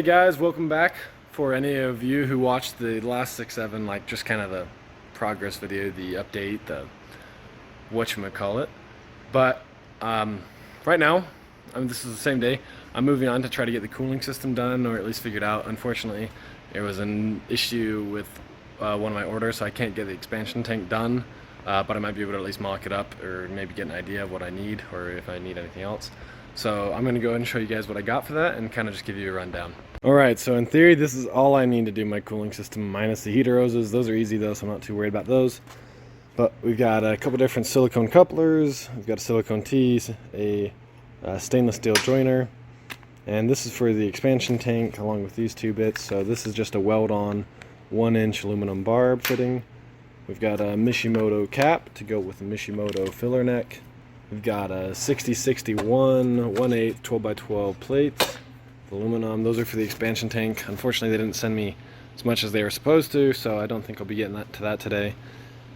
guys, welcome back. For any of you who watched the last 6-7, like just kind of the progress video, the update, the whatchamacallit. But right now, this is the same day, I'm moving on to try to get the cooling system done, or at least figured out. Unfortunately, there was an issue with one of my orders, so I can't get the expansion tank done, but I might be able to at least mock it up, or maybe get an idea of what I need, or if I need anything else. So I'm going to go ahead and show you guys what I got for that, and kind of just give you a rundown. Alright, so in theory, this is all I need to do my cooling system, minus the heater hoses. Those are easy though, so I'm not too worried about those. But we've got a couple different silicone couplers, we've got a silicone tees, a stainless steel joiner, and this is for the expansion tank along with these two bits. So this is just a weld-on 1-inch aluminum barb fitting. We've got a Mishimoto cap to go with the Mishimoto filler neck. We've got a 6061 1/8 12x12 plates, aluminum. Those are for the expansion tank. Unfortunately, they didn't send me as much as they were supposed to, so I don't think I'll be getting to that today.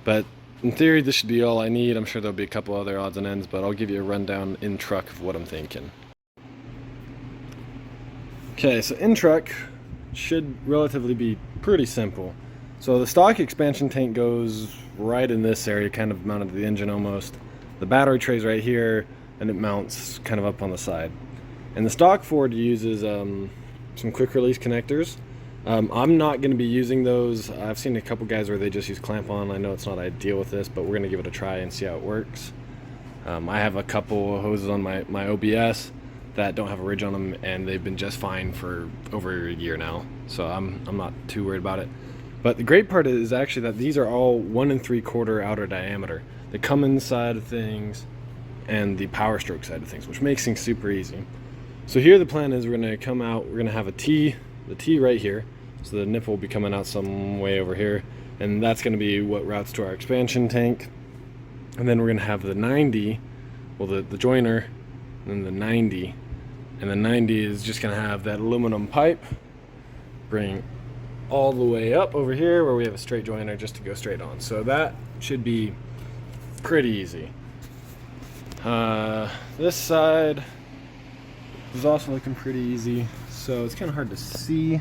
But in theory, this should be all I need. I'm sure there'll be a couple other odds and ends, but I'll give you a rundown in truck of what I'm thinking. Okay, so in truck should relatively be pretty simple. So the stock expansion tank goes right in this area, kind of mounted to the engine almost. The battery tray's right here, and it mounts kind of up on the side. And the stock Ford uses some quick release connectors. I'm not going to be using those. I've seen a couple guys where they just use clamp on. I know it's not ideal with this, but we're going to give it a try and see how it works. I have a couple of hoses on my OBS that don't have a ridge on them, and they've been just fine for over a year now, so I'm not too worried about it. But the great part is actually that these are all 1 3/4 outer diameter. The Cummins side of things and the Power Stroke side of things, which makes things super easy. So here the plan is we're going to come out, we're going to have the T right here, so the nipple will be coming out some way over here, and that's going to be what routes to our expansion tank. And then we're going to have the 90, well the joiner, and then the 90, and the 90 is just going to have that aluminum pipe bring all the way up over here where we have a straight joiner just to go straight on. So that should be pretty easy. This side is also looking pretty easy, so it's kind of hard to see.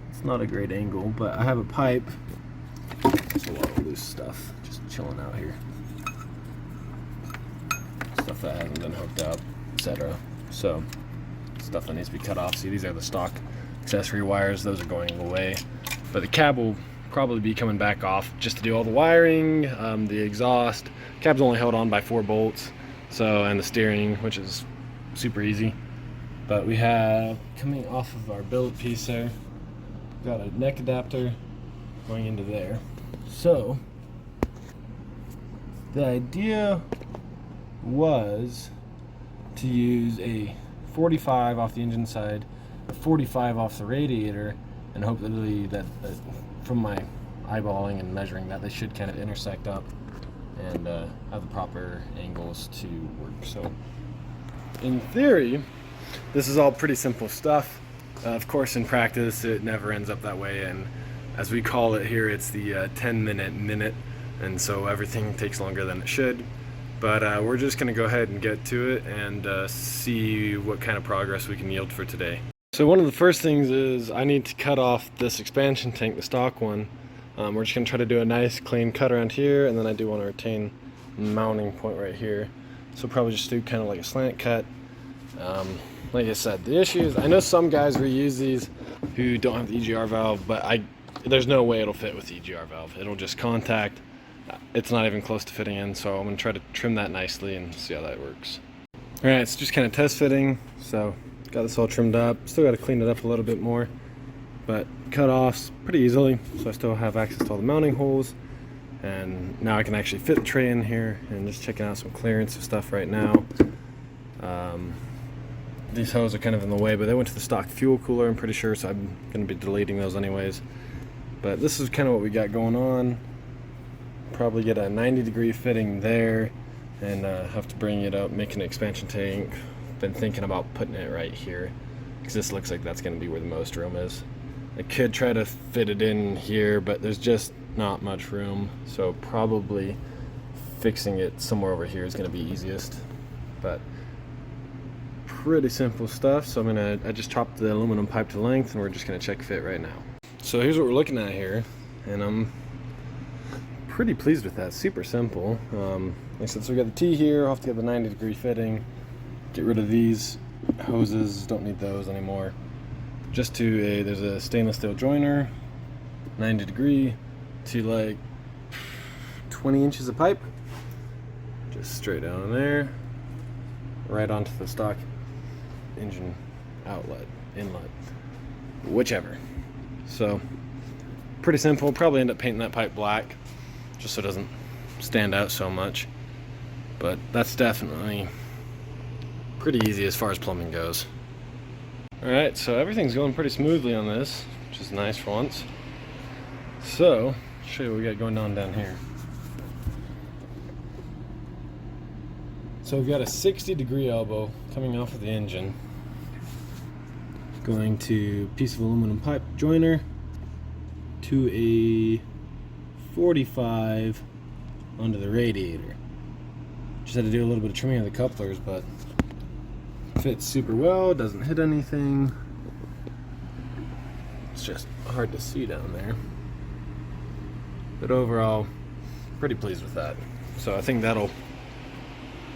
It's not a great angle, but I have a pipe. There's a lot of loose stuff just chilling out here. Stuff that hasn't been hooked up, etc. So stuff that needs to be cut off. See, these are the stock accessory wires. Those are going away, but the cab will probably be coming back off just to do all the wiring. The exhaust cab's only held on by 4 bolts, so, and the steering, which is super easy. But we have, coming off of our billet piece there, got a neck adapter going into there. So the idea was to use a 45 off the engine side, a 45 off the radiator, and hopefully that from my eyeballing and measuring that they should kind of intersect up and have the proper angles to work. So in theory, this is all pretty simple stuff. Of course, in practice, it never ends up that way, and as we call it here, it's the 10-minute minute, and so everything takes longer than it should. But we're just going to go ahead and get to it and see what kind of progress we can yield for today. So one of the first things is I need to cut off this expansion tank, the stock one. We're just going to try to do a nice clean cut around here, and then I do want to retain mounting point right here. So probably just do kind of like a slant cut. Like I said, the issue is I know some guys reuse these who don't have the EGR valve, but there's no way it'll fit with the EGR valve. It'll just contact. It's not even close to fitting in, so I'm going to try to trim that nicely and see how that works. Alright, it's just kind of test fitting, so got this all trimmed up. Still got to clean it up a little bit more, but cut offs pretty easily, so I still have access to all the mounting holes. And now I can actually fit the tray in here, and just checking out some clearance of stuff right now. These hoses are kind of in the way, but they went to the stock fuel cooler, I'm pretty sure, so I'm going to be deleting those anyways. But this is kind of what we got going on. Probably get a 90-degree fitting there, and have to bring it up, make an expansion tank. Been thinking about putting it right here, because this looks like that's going to be where the most room is. I could try to fit it in here, but there's just not much room, so probably fixing it somewhere over here is going to be easiest. But pretty simple stuff. So I just chopped the aluminum pipe to length, and we're just gonna check fit right now. So here's what we're looking at here, and I'm pretty pleased with that. Super simple. Like I said, so we got the T here. I'll have to get the 90-degree fitting. Get rid of these hoses. Don't need those anymore. Just to there's a stainless steel joiner, 90-degree, to like 20 inches of pipe. Just straight down in there, right onto the stock engine outlet, inlet, whichever. So pretty simple. Probably end up painting that pipe black just so it doesn't stand out so much, but that's definitely pretty easy as far as plumbing goes. Alright, so everything's going pretty smoothly on this, which is nice for once. So, I'll show you what we got going on down here. So we've got a 60-degree elbow coming off of the engine, going to a piece of aluminum pipe joiner to a 45 onto the radiator. Just had to do a little bit of trimming of the couplers, but fits super well, doesn't hit anything. It's just hard to see down there. But overall, pretty pleased with that. So I think that'll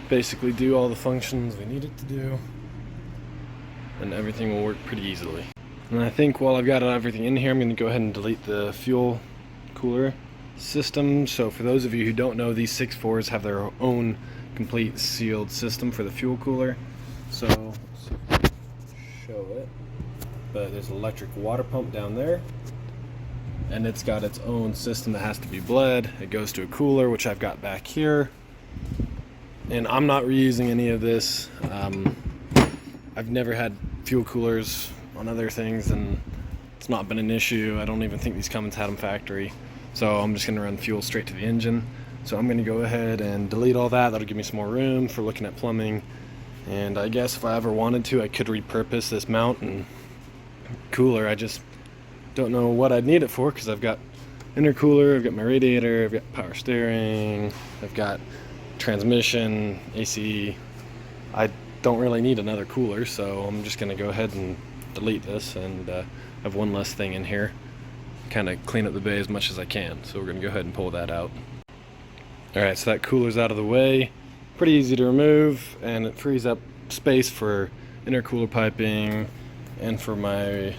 basically do all the functions we need it to do, and everything will work pretty easily. And I think while I've got everything in here, I'm going to go ahead and delete the fuel cooler system. So for those of you who don't know, these 6.4s have their own complete sealed system for the fuel cooler. So show it, but there's an electric water pump down there, and it's got its own system that has to be bled. It goes to a cooler, which I've got back here. And I'm not reusing any of this. I've never had fuel coolers on other things, and it's not been an issue. I don't even think these Cummins had them factory. So I'm just going to run fuel straight to the engine. So I'm going to go ahead and delete all that. That'll give me some more room for looking at plumbing. And I guess if I ever wanted to, I could repurpose this mount and cooler. I just don't know what I'd need it for, because I've got intercooler, I've got my radiator, I've got power steering, I've got transmission, AC. I don't really need another cooler, so I'm just going to go ahead and delete this and have one less thing in here. Kind of clean up the bay as much as I can. So we're going to go ahead and pull that out. Alright, so that cooler's out of the way. Pretty easy to remove, and it frees up space for intercooler piping and for my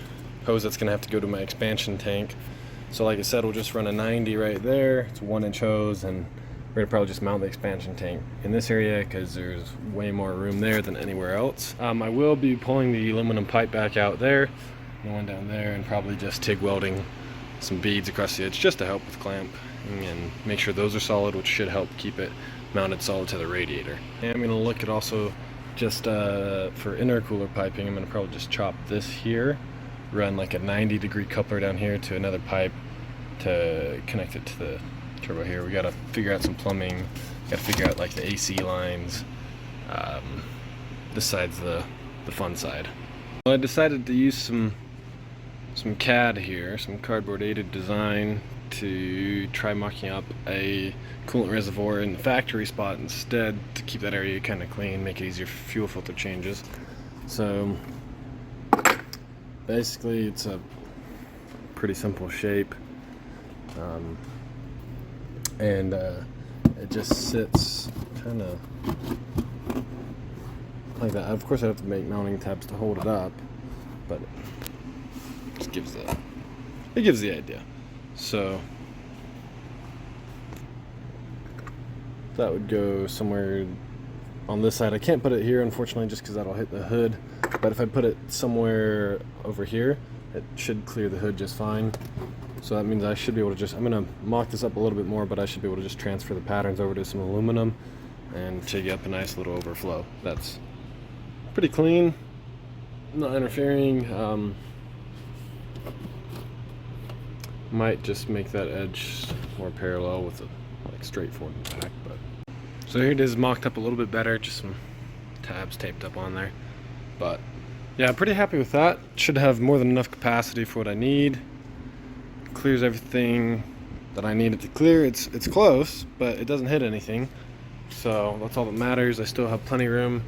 hose that's going to have to go to my expansion tank. So like I said, we'll just run a 90 right there. It's a 1-inch hose, and we're going to probably just mount the expansion tank in this area because there's way more room there than anywhere else. I will be pulling the aluminum pipe back out there, the one down there, and probably just TIG welding some beads across the edge just to help with clamping and make sure those are solid, which should help keep it mounted solid to the radiator. And I'm going to look at also just for intercooler piping. I'm going to probably just chop this here, run like a 90-degree coupler down here to another pipe to connect it to the turbo here. We got to figure out some plumbing, got to figure out like the AC lines. This side's the fun side. Well, I decided to use some CAD here, some cardboard aided design, to try mocking up a coolant reservoir in the factory spot instead, to keep that area kind of clean, make it easier for fuel filter changes. So basically it's a pretty simple shape, and it just sits kind of like that. Of course I have to make mounting tabs to hold it up, but it just gives the idea. So that would go somewhere on this side. I can't put it here, unfortunately, just because that'll hit the hood. But if I put it somewhere over here, it should clear the hood just fine. So that means I should be able to just, I'm going to mock this up a little bit more, but I should be able to just transfer the patterns over to some aluminum and jig up a nice little overflow. That's pretty clean, not interfering. Might just make that edge more parallel with a like straight forward and back. But so here it is, mocked up a little bit better, just some tabs taped up on there. But yeah, pretty happy with that. Should have more than enough capacity for what I need. Clears everything that I need it to clear. It's close, but it doesn't hit anything, so that's all that matters. I still have plenty of room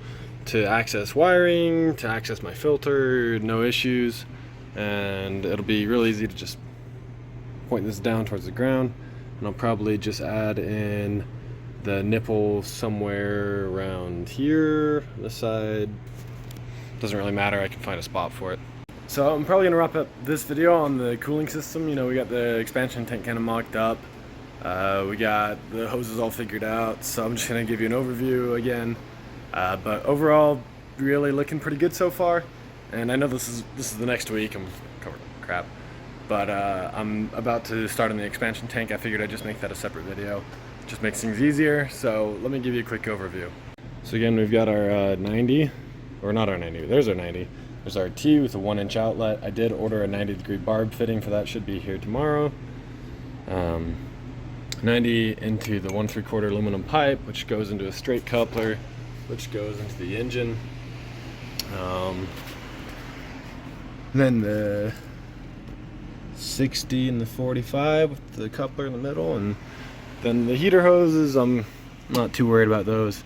to access wiring, to access my filter, no issues. And it'll be real easy to just point this down towards the ground, and I'll probably just add in the nipple somewhere around here, this side. Doesn't really matter, I can find a spot for it. So I'm probably gonna wrap up this video on the cooling system. You know, we got the expansion tank kind of mocked up. We got the hoses all figured out, so I'm just gonna give you an overview again. But overall, really looking pretty good so far. And I know this is the next week. I'm covered in crap, but I'm about to start on the expansion tank. I figured I'd just make that a separate video. Just makes things easier. So let me give you a quick overview. So again, we've got our 90, or not our 90. There's our 90. There's our T with a 1-inch outlet. I did order a 90-degree barb fitting for that. Should be here tomorrow. 90 into the 1 3/4 aluminum pipe, which goes into a straight coupler, which goes into the engine. Then the 60 and the 45 with the coupler in the middle, and then the heater hoses, I'm not too worried about those.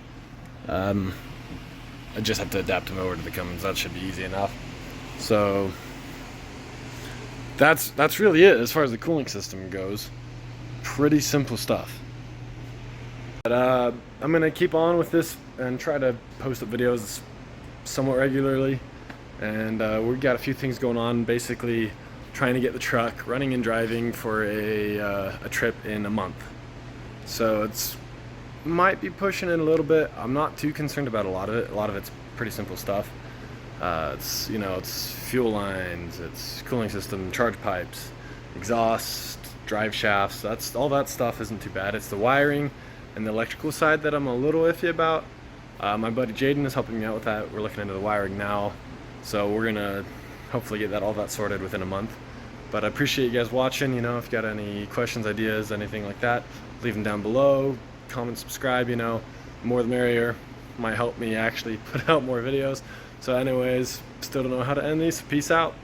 I just have to adapt them over to the Cummins. That should be easy enough. So that's really it as far as the cooling system goes. Pretty simple stuff. But I'm gonna keep on with this and try to post up videos somewhat regularly. And we've got a few things going on. Basically, trying to get the truck running and driving for a trip in a month. So it's might be pushing it a little bit. I'm not too concerned about a lot of it. A lot of it's pretty simple stuff. It's, you know, it's fuel lines, it's cooling system, charge pipes, exhaust, drive shafts. That's all that stuff isn't too bad. It's the wiring and the electrical side that I'm a little iffy about. My buddy Jaden is helping me out with that. We're looking into the wiring now. So we're gonna hopefully get all that sorted within a month. But I appreciate you guys watching. You know, if you got any questions, ideas, anything like that, leave them down below. Comment, subscribe, you know, more the merrier. Might help me actually put out more videos. So anyways, still don't know how to end these. Peace out.